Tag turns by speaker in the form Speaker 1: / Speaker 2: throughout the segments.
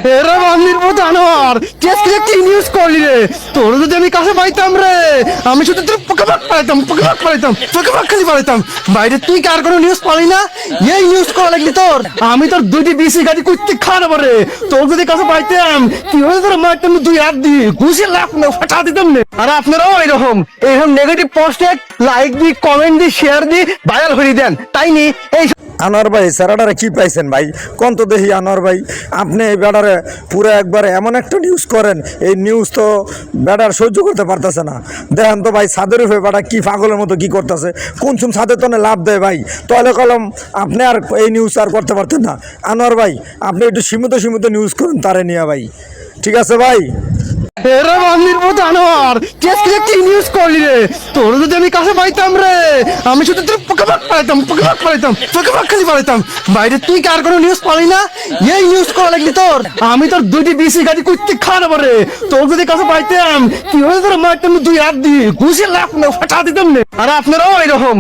Speaker 1: এরা বান্দির মতো আনোয়ার টেস্ট কি নিউজ করলি রে। তোর যদি আমি কাছে পাইতাম রে, আমি শুধু তোর পোকাপাক খালি পাইতাম। বাইরে তুই কার কোনো নিউজ পালি না, এই নিউজ করা লাগলি তোর। আমি তোর দুইটি বিসি গাড়ি কুইতে খাওয়াবো রে। তোর যদি কাছে পাইতাম কি হয়ে তোর মারতাম, দুই হাত দিয়ে ঘুষে লাফ না ফাটা দিতাম না। আর আপনারাও এরকম নেগেটিভ পোস্টে লাইক দি, কমেন্ট দি, শেয়ার দি, ভাইরাল হয়ে দেন, তাই নি? এই
Speaker 2: আনোয়ার ভাই স্যারাডারে কি পাইছেন ভাই, কোন তো দেখি আনোয়ার ভাই। আপনি এই বেড়ারে পুরো একবার এমন একটা নিউজ করেন, এই নিউজ তো বেড়ার সহ্য করতে পারতেছে না। দেখেন তো ভাই ছাদের উপরে বেড়া কি পাগলের মতো কি করতেছে, কোন সুম ছাদের তনে লাভ দেয় ভাই। তাহলে কলম আপনি আর এই নিউজ আর করতে পারতেন না। আনোয়ার ভাই আপনি একটু সীমিত নিউজ করুন তারে নিয়ে ভাই, ঠিক আছে ভাই?
Speaker 1: এরা বান্দির মতো আনোয়ার টেস্ট কি নিউজ করলি রে। তোর যদি আমি কাছে পাইতাম রে, আমি শুধু তোর পোকাপাক খালি পাইতাম। বাইরে তুই কার কোনো নিউজ পালি না, এই নিউজ করা লাগলি তোর। আমি তোর দুইটি বিসি গাড়ি কুইতে খাওয়াবো রে। তোর যদি কাছে পাইতাম কি হয়ে তোর মারতাম, দুই হাত দিয়ে ঘুষে লাফ না ফাটা দিতাম না। আর আপনারাও এরকম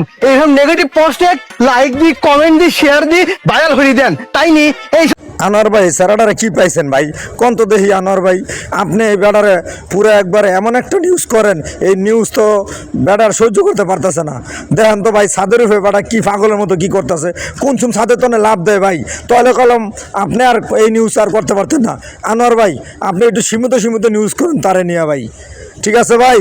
Speaker 1: নেগেটিভ পোস্টে লাইক দি, কমেন্ট দি, শেয়ার দি, ভাইরাল হয়ে দেন, তাই নি? এই
Speaker 2: আনোয়ার ভাই স্যারাডারে কি পাইছেন ভাই, কোন তো দেখি আনোয়ার ভাই। আপনি এই বেড়ারে পুরো একবার এমন একটা নিউজ করেন, এই নিউজ তো বেড়ার সহ্য করতে পারতেছে না। দেখেন তো ভাই ছাদের উপরে বেড়া কি পাগলের মতো কি করতেছে, কোন সুম ছাদের তনে লাভ দেয় ভাই। তাহলে কলম আপনি আর এই নিউজ আর করতে পারতেন না। আনোয়ার ভাই আপনি একটু সীমিত নিউজ করুন তারে নিয়ে ভাই, ঠিক আছে ভাই?